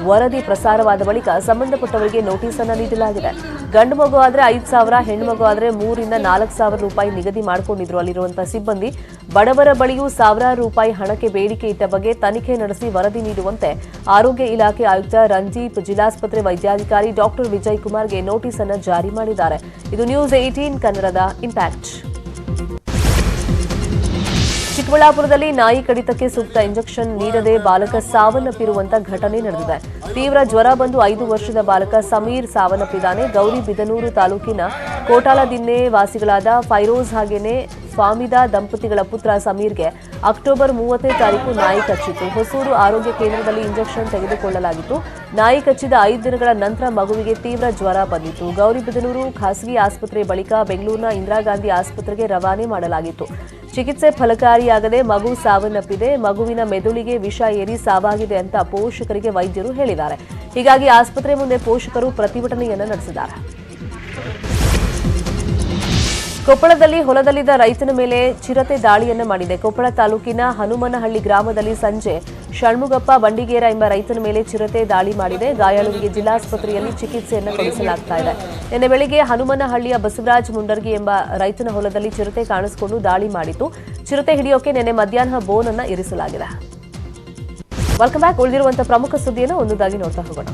ವರದಿ ಪ್ರಸಾರವಾದ ಬಳಿಕ ಸಂಬಂಧಪಟ್ಟವರಿಗೆ ನೋಟಿಸ್ ಅನ್ನು ನೀಡಲಾಗಿದೆ. ಗಂಡು ಮಗು ಆದರೆ 5,000, ಹೆಣ್ಣು ಮಗು ಆದರೆ 3,000 ರಿಂದ 4,000 ರೂಪಾಯಿ ನಿಗದಿ ಮಾಡಿಕೊಂಡಿದ್ರು ಅಲ್ಲಿರುವಂತಹ ಸಿಬ್ಬಂದಿ. ಬಡವರ ಬಳಿಯೂ ಸಾವಿರಾರು ರೂಪಾಯಿ ಹಣಕ್ಕೆ ಬೇಡಿಕೆ ಇಟ್ಟ ಬಗ್ಗೆ ತನಿಖೆ ನಡೆಸಿ ವರದಿ ನೀಡುವಂತೆ ಆರೋಗ್ಯ ಇಲಾಖೆ ಆಯುಕ್ತ ರಂಜೀಪ್, ಜಿಲ್ಲಾಸ್ಪತ್ರೆ ವೈದ್ಯಾಧಿಕಾರಿ ಡಾಕ್ಟರ್ ವಿಜಯ್ ಕುಮಾರ್ಗೆ ನೋಟಿಸ್ ಅನ್ನು ಜಾರಿ ಮಾಡಿದ್ದಾರೆ. ಇದು ನ್ಯೂಸ್ 18 ಕನ್ನಡದ ಇಂಪ್ಯಾಕ್ಟ್. ಚಿಕ್ಕಬಳ್ಳಾಪುರದಲ್ಲಿ ನಾಯಿ ಕಡಿತಕ್ಕೆ ಸೂಕ್ತ ಇಂಜೆಕ್ಷನ್ ನೀಡದೆ ಬಾಲಕ ಸಾವನ್ನಪ್ಪಿರುವಂತಹ ಘಟನೆ ನಡೆದಿದೆ. ತೀವ್ರ ಜ್ವರ ಬಂದು 5 ವರ್ಷದ ಬಾಲಕ ಸಮೀರ್ ಸಾವನ್ನಪ್ಪಿದ್ದಾನೆ. ಗೌರಿಬಿದನೂರು ತಾಲೂಕಿನ ಕೋಟಾಲದಿನ್ನೆ ವಾಸಿಗಳಾದ ಫೈರೋಜ್ ಹಾಗೇನೆ ಫಾಮಿದಾ ದಂಪತಿಗಳ ಪುತ್ರ ಸಮೀರ್ಗೆ ಅಕ್ಟೋಬರ್ 30ನೇ ತಾರೀಕು ನಾಯಿ ಕಚ್ಚಿತ್ತು. ಹೊಸೂರು ಆರೋಗ್ಯ ಕೇಂದ್ರದಲ್ಲಿ ಇಂಜೆಕ್ಷನ್ ತೆಗೆದುಕೊಳ್ಳಲಾಗಿತ್ತು. ನಾಯಿ ಕಚ್ಚಿದ 5 ದಿನಗಳ ನಂತರ ಮಗುವಿಗೆ ತೀವ್ರ ಜ್ವರ ಬಂದಿತ್ತು. ಗೌರಿಬಿದನೂರು ಖಾಸಗಿ ಆಸ್ಪತ್ರೆ ಬಳಿಕ ಬೆಂಗಳೂರಿನ ಇಂದಿರಾ ಗಾಂಧಿ ಆಸ್ಪತ್ರೆಗೆ ರವಾನೆ ಮಾಡಲಾಗಿತ್ತು. ಚಿಕಿತ್ಸೆ ಫಲಕಾರಿಯಾಗದೆ ಮಗು ಸಾವನ್ನಪ್ಪಿದೆ. ಮಗುವಿನ ಮೆದುಳಿಗೆ ವಿಷ ಏರಿ ಸಾವಾಗಿದೆ ಅಂತ ಪೋಷಕರಿಗೆ ವೈದ್ಯರು ಹೇಳಿದ್ದಾರೆ. ಹೀಗಾಗಿ ಆಸ್ಪತ್ರೆ ಮುಂದೆ ಪೋಷಕರು ಪ್ರತಿಭಟನೆಯನ್ನು ನಡೆಸಿದ್ದಾರೆ. ಕೊಪ್ಪಳದಲ್ಲಿ ಹೊಲದಲ್ಲಿದ್ದ ರೈತನ ಮೇಲೆ ಚಿರತೆ ದಾಳಿಯನ್ನು ಮಾಡಿದೆ. ಕೊಪ್ಪಳ ತಾಲೂಕಿನ ಹನುಮನಹಳ್ಳಿ ಗ್ರಾಮದಲ್ಲಿ ಸಂಜೆ ಷಣ್ಮುಗಪ್ಪ ಬಂಡಿಗೇರ ಎಂಬ ರೈತನ ಮೇಲೆ ಚಿರತೆ ದಾಳಿ ಮಾಡಿದೆ. ಗಾಯಾಳುವಿಗೆ ಜಿಲ್ಲಾಸ್ಪತ್ರೆಯಲ್ಲಿ ಚಿಕಿತ್ಸೆಯನ್ನು ಕೊಡಿಸಲಾಗ್ತಾ ಇದೆ. ನಿನ್ನೆ ಬೆಳಿಗ್ಗೆ ಹನುಮನಹಳ್ಳಿಯ ಬಸವರಾಜ್ ಮುಂಡರ್ಗಿ ಎಂಬ ರೈತನ ಹೊಲದಲ್ಲಿ ಚಿರತೆ ಕಾಣಿಸಿಕೊಂಡು ದಾಳಿ ಮಾಡಿತ್ತು. ಚಿರತೆ ಹಿಡಿಯೋಕೆ ನಿನ್ನೆ ಮಧ್ಯಾಹ್ನ ಬೋನ್ ಅನ್ನು ಇರಿಸಲಾಗಿದೆ. Welcome back. ಉಳಿದಿರುವಂತಹ ಪ್ರಮುಖ ಸುದ್ದಿಯನ್ನು ಒಂದೊಂದಾಗಿ ನೋಡ್ತಾ ಹೋಗೋಣ.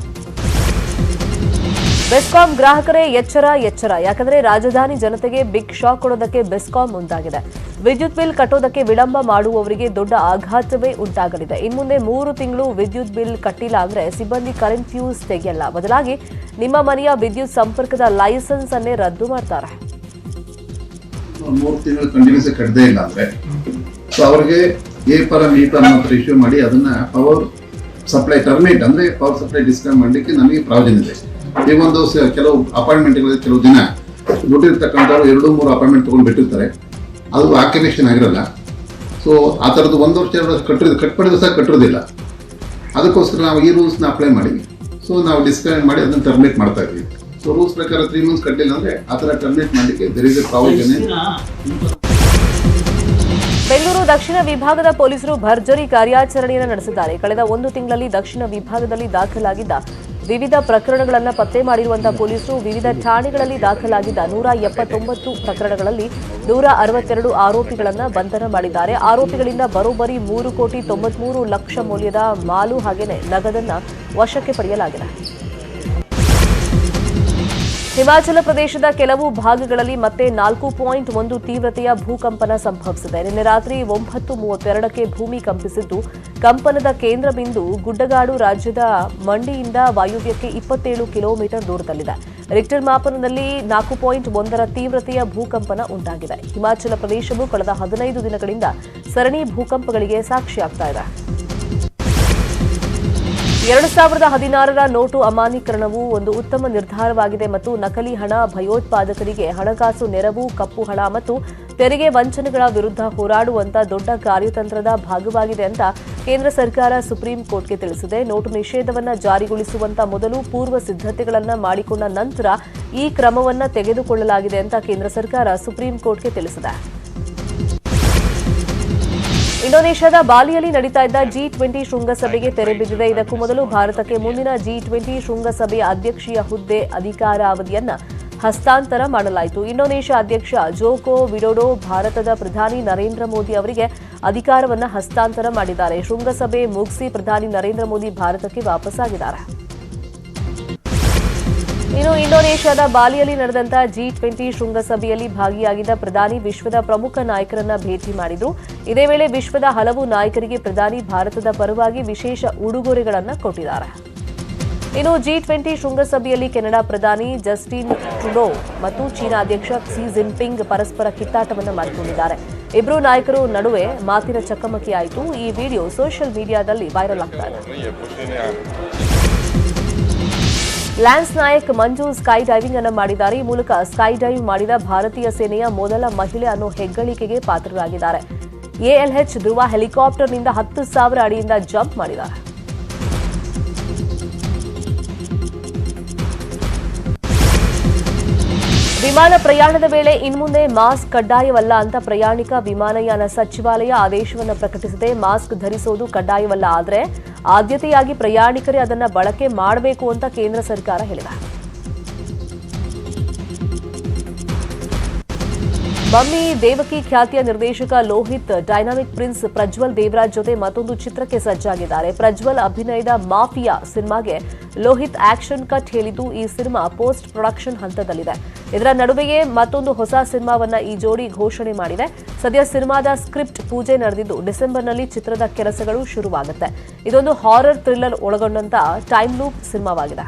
ಬೆಸ್ಕಾಂ ಗ್ರಾಹಕರೇ ಎಚ್ಚರ ಎಚ್ಚರ, ಯಾಕಂದ್ರೆ ರಾಜಧಾನಿ ಜನತೆಗೆ ಬಿಗ್ ಶಾಕ್ ಕೊಡೋದಕ್ಕೆ ಬೆಸ್ಕಾಂ ಮುಂದಾಗಿದೆ. ವಿದ್ಯುತ್ ಬಿಲ್ ಕಟ್ಟೋದಕ್ಕೆ ವಿಳಂಬ ಮಾಡುವವರಿಗೆ ದೊಡ್ಡ ಆಘಾತವೇ ಉಂಟಾಗಲಿದೆ. ಇನ್ಮುಂದೆ 3 ತಿಂಗಳು ವಿದ್ಯುತ್ ಬಿಲ್ ಕಟ್ಟಿಲ್ಲ ಅಂದ್ರೆ ಸಿಬ್ಬಂದಿ ಕರೆಂಟ್ ಫ್ಯೂಸ್ ತೆಗೆಯಲ್ಲ, ಬದಲಾಗಿ ನಿಮ್ಮ ಮನೆಯ ವಿದ್ಯುತ್ ಸಂಪರ್ಕದ ಲೈಸೆನ್ಸ್ ಅನ್ನೇ ರದ್ದು ಮಾಡ್ತಾರೆ. 3 ತಿಂಗಳು ಕಂಟಿನ್ಯೂಸ್ ಕಟ್ಟದೇ ಇಲ್ಲ ಅಂದ್ರೆ ಅವರಿಗೆ ಎ ಪರ ಮೀ ಪರ ಮಾತ್ರ ಇಶ್ಯೂ ಮಾಡಿ ಅದನ್ನ ಪವರ್ ಸಪ್ಲೈ ಟರ್ಮಿನೇಟ್ ಅಂದ್ರೆ ಪವರ್ ಸಪ್ಲೈ ಡಿಸ್ಕನೆಕ್ಟ್ ಮಾಡಲಿಕ್ಕೆ ನಮಗೆ ಪ್ರಾವಿಷನ್ ಇದೆ. ಈಗ ಒಂದು ಕೆಲವು ಅಪಾಯಿಂಟ್ಮೆಂಟ್ಗಳಲ್ಲಿ ಕೆಲವು ದಿನ ದುಡ್ಡಿರ್ತಕ್ಕಂಥವ್ರು 2-3 ಅಪಾಯಿಂಟ್ಮೆಂಟ್ ತೊಗೊಂಡು ಬಿಟ್ಟಿರ್ತಾರೆ, ಅದು ಆಕ್ಯುಪೇಷನ್ ಆಗಿರಲ್ಲ. ಸೊ ಆ ಥರದ್ದು 1 ವರ್ಷ 2 ವರ್ಷ ಕಟ್ಪಡಿದ್ರು ಸಹ ಕಟ್ಟಿರೋದಿಲ್ಲ. ಅದಕ್ಕೋಸ್ಕರ ನಾವು ಈ ರೂಲ್ಸ್ನ ಅಪ್ಲೈ ಮಾಡಿ ನಾವು ಡಿಸ್ಕನೆಕ್ಟ್ ಮಾಡಿ ಅದನ್ನು ಟರ್ಮಿನೇಟ್ ಮಾಡ್ತಾ ಇದ್ವಿ. ಸೊ ರೂಲ್ಸ್ ಪ್ರಕಾರ 3 ಮಂತ್ಸ್ ಕಟ್ಟಿಲ್ಲ ಅಂದರೆ ಆ ಥರ ಟರ್ಮಿನೇಟ್ ಮಾಡಲಿಕ್ಕೆ there is A provision. Bengaluru ದಕ್ಷಿಣ ವಿಭಾಗದ ಪೊಲೀಸರು ಭರ್ಜರಿ ಕಾರ್ಯಾಚರಣೆಯನ್ನು ನಡೆಸಿದ್ದಾರೆ. ಕಳೆದ 1 ತಿಂಗಳಲ್ಲಿ ದಕ್ಷಿಣ ವಿಭಾಗದಲ್ಲಿ ದಾಖಲಾಗಿದ್ದ ವಿವಿಧ ಪ್ರಕರಣಗಳನ್ನು ಪತ್ತೆ ಮಾಡಿರುವಂತಹ ಪೊಲೀಸರು ವಿವಿಧ ಠಾಣೆಗಳಲ್ಲಿ ದಾಖಲಾಗಿದ್ದ 179 ಪ್ರಕರಣಗಳಲ್ಲಿ 162 ಆರೋಪಿಗಳನ್ನು ಬಂಧನ ಮಾಡಿದ್ದಾರೆ. ಆರೋಪಿಗಳಿಂದ ಬರೋಬ್ಬರಿ 3,93 ಲಕ್ಷ ಮೌಲ್ಯದ ಮಾಲು ಹಾಗೆಯೇ ನಗದನ್ನು ವಶಕ್ಕೆ ಪಡೆಯಲಾಗಿದೆ. ಹಿಮಾಚಲ ಪ್ರದೇಶದ ಕೆಲವು ಭಾಗಗಳಲ್ಲಿ ಮತ್ತೆ 4.1 ತೀವ್ರತೆಯ ಭೂಕಂಪನ ಸಂಭವಿಸಿದೆ. ನಿನ್ನೆ ರಾತ್ರಿ 9:32ಕ್ಕೆ ಭೂಮಿ ಕಂಪಿಸಿದ್ದು, ಕಂಪನದ ಕೇಂದ್ರ ಬಿಂದು ಗುಡ್ಡಗಾಡು ರಾಜ್ಯದ ಮಂಡಿಯಿಂದ ವಾಯುವ್ಯಕ್ಕೆ 27 ಕಿಲೋಮೀಟರ್ ದೂರದಲ್ಲಿದೆ. ರಿಕ್ಟರ್ ಮಾಪನದಲ್ಲಿ 4.1ರ ತೀವ್ರತೆಯ ಭೂಕಂಪನ ಉಂಟಾಗಿದೆ. ಹಿಮಾಚಲ ಪ್ರದೇಶವು ಕಳೆದ 15 ದಿನಗಳಿಂದ ಸರಣಿ ಭೂಕಂಪಗಳಿಗೆ ಸಾಕ್ಷಿಯಾಗ್ತಾ ಇದೆ. 2016ರ ನೋಟು ಅಮಾನ್ಯೀಕರಣವು ಒಂದು ಉತ್ತಮ ನಿರ್ಧಾರವಾಗಿದೆ ಮತ್ತು ನಕಲಿ ಹಣ, ಭಯೋತ್ಪಾದಕರಿಗೆ ಹಣಕಾಸು ನೆರವು, ಕಪ್ಪು ಹಣ ಮತ್ತು ತೆರಿಗೆ ವಂಚನೆಗಳ ವಿರುದ್ಧ ಹೋರಾಡುವಂತ ದೊಡ್ಡ ಕಾರ್ಯತಂತ್ರದ ಭಾಗವಾಗಿದೆ ಅಂತ ಕೇಂದ್ರ ಸರ್ಕಾರ ಸುಪ್ರೀಂ ಕೋರ್ಟ್ಗೆ ತಿಳಿಸಿದೆ. ನೋಟು ನಿಷೇಧವನ್ನು ಜಾರಿಗೊಳಿಸುವಂತ ಮೊದಲು ಪೂರ್ವ ಸಿದ್ಧತೆಗಳನ್ನು ಮಾಡಿಕೊಂಡ ನಂತರ ಈ ಕ್ರಮವನ್ನು ತೆಗೆದುಕೊಳ್ಳಲಾಗಿದೆ ಅಂತ ಕೇಂದ್ರ ಸರ್ಕಾರ ಸುಪ್ರೀಂ ಕೋರ್ಟ್ಗೆ ತಿಳಿಸಿದೆ. ಇಂಡೋನೇಷ್ಯಾದ ಬಾಲಿಯಲ್ಲಿ ನಡೀತಾ ಇದ್ದ G20 ಶೃಂಗಸಭೆಗೆ ತೆರೆ ಬಿದ್ದಿದೆ. ಇದಕ್ಕೂ ಮೊದಲು ಭಾರತಕ್ಕೆ ಮುಂದಿನ G20 ಶೃಂಗಸಭೆಯ ಅಧ್ಯಕ್ಷೀಯ ಹುದ್ದೆ ಅಧಿಕಾರಾವಧಿಯನ್ನ ಹಸ್ತಾಂತರ ಮಾಡಲಾಯಿತು. ಇಂಡೋನೇಷ್ಯಾ ಅಧ್ಯಕ್ಷ ಜೋಕೋ ವಿಡೋಡೋ ಭಾರತದ ಪ್ರಧಾನಿ ನರೇಂದ್ರ ಮೋದಿ ಅವರಿಗೆ ಅಧಿಕಾರವನ್ನು ಹಸ್ತಾಂತರ ಮಾಡಿದ್ದಾರೆ. ಶೃಂಗಸಭೆ ಮುಗಿಸಿ ಪ್ರಧಾನಿ ನರೇಂದ್ರ ಮೋದಿ ಭಾರತಕ್ಕೆ ವಾಪಸ್ಸಾಗಿದ್ದಾರೆ. ಇನ್ನು ಇಂಡೋನೇಷ್ಯಾದ ಬಾಲಿಯಲ್ಲಿ ನಡೆದಂತಹ G20 ಶೃಂಗಸಭೆಯಲ್ಲಿ ಭಾಗಿಯಾಗಿದ್ದ ಪ್ರಧಾನಿ ವಿಶ್ವದ ಪ್ರಮುಖ ನಾಯಕರನ್ನ ಭೇಟಿ ಮಾಡಿದ್ರು. ಇದೇ ವೇಳೆ ವಿಶ್ವದ ಹಲವು ನಾಯಕರಿಗೆ ಪ್ರಧಾನಿ ಭಾರತದ ಪರವಾಗಿ ವಿಶೇಷ ಉಡುಗೊರೆಗಳನ್ನು ಕೊಟ್ಟಿದ್ದಾರೆ. ಇನ್ನು G20 ಶೃಂಗಸಭೆಯಲ್ಲಿ ಕೆನಡಾ ಪ್ರಧಾನಿ ಜಸ್ಟಿನ್ ಟ್ರುಡೋ ಮತ್ತು ಚೀನಾ ಅಧ್ಯಕ್ಷ ಕ್ಸಿ ಜಿನ್ಪಿಂಗ್ ಪರಸ್ಪರ ಕಿತ್ತಾಟವನ್ನು ಮಾಡಿಕೊಂಡಿದ್ದಾರೆ. ಇಬ್ಬರು ನಾಯಕರು ನಡುವೆ ಮಾತಿನ ಚಕಮಕಿ ಆಯಿತು. ಈ ವಿಡಿಯೋ ಸೋಷಿಯಲ್ ಮೀಡಿಯಾದಲ್ಲಿ ವೈರಲ್ ಆಗ್ತಾ ಇದೆ. ಲ್ಯಾನ್ಸ್ ನಾಯಕ್ ಮಂಜು ಸ್ಕೈ ಡೈವಿಂಗ್ ಅನ್ನು ಮಾಡಿದ್ದಾರೆ. ಈ ಮೂಲಕ ಸ್ಕೈ ಡೈವ್ ಮಾಡಿದ ಭಾರತೀಯ ಸೇನೆಯ ಮೊದಲ ಮಹಿಳೆ ಅನ್ನೋ ಹೆಗ್ಗಳಿಕೆಗೆ ಪಾತ್ರರಾಗಿದ್ದಾರೆ. ALH ಧ್ರುವ ಹೆಲಿಕಾಪ್ಟರ್ನಿಂದ 10,000 ಅಡಿಯಿಂದ ಜಂಪ್ ಮಾಡಿದ್ದಾರೆ. ವಿಮಾನ ಪ್ರಯಾಣದ ವೇಳೆ ಇನ್ಮುಂದೆ ಮಾಸ್ಕ್ ಕಡ್ಡಾಯವಲ್ಲ ಅಂತ ಪ್ರಯಾಣಿಕ ವಿಮಾನಯಾನ ಸಚಿವಾಲಯ ಆದೇಶವನ್ನು ಪ್ರಕಟಿಸಿದೆ. ಮಾಸ್ಕ್ ಧರಿಸುವುದು ಕಡ್ಡಾಯವಲ್ಲ, ಆದರೆ ಆದ್ಯತೆಯಾಗಿ ಪ್ರಯಾಣಿಕರೇ ಅದನ್ನು ಬಳಕೆ ಮಾಡಬೇಕು ಅಂತ ಕೇಂದ್ರ ಸರ್ಕಾರ ಹೇಳಿದೆ. ಮಮ್ಮಿ ದೇವಕಿ ಖ್ಯಾತಿಯ ನಿರ್ದೇಶಕ ಲೋಹಿತ್ ಡೈನಾಮಿಕ್ ಪ್ರಿನ್ಸ್ ಪ್ರಜ್ವಲ್ ದೇವರಾಜ್ ಜೊತೆ ಮತ್ತೊಂದು ಚಿತ್ರಕ್ಕೆ ಸಜ್ಜಾಗಿದ್ದಾರೆ. ಪ್ರಜ್ವಲ್ ಅಭಿನಯದ ಮಾಫಿಯಾ ಸಿನಿಮಾಗೆ ಲೋಹಿತ್ ಆಕ್ಷನ್ ಕಟ್ ಹೇಳಿದ್ದು ಈ ಸಿನಿಮಾ ಪೋಸ್ಟ್ ಪ್ರೊಡಕ್ಷನ್ ಹಂತದಲ್ಲಿದೆ. ಇದರ ನಡುವೆಯೇ ಮತ್ತೊಂದು ಹೊಸ ಸಿನಿಮಾವನ್ನ ಈ ಜೋಡಿ ಘೋಷಣೆ ಮಾಡಿದೆ. ಸದ್ಯ ಸಿನಿಮಾದ ಸ್ಕ್ರಿಪ್ಟ್ ಪೂಜೆ ನಡೆದಿದ್ದು ಡಿಸೆಂಬರ್ನಲ್ಲಿ ಚಿತ್ರದ ಕೆಲಸಗಳು ಶುರುವಾಗುತ್ತೆ. ಇದೊಂದು ಹಾರರ್ ಥ್ರಿಲ್ಲರ್ ಒಳಗೊಂಡಂತ ಟೈಮ್ ಲೂಪ್ ಸಿನಿಮಾವಾಗಿದೆ.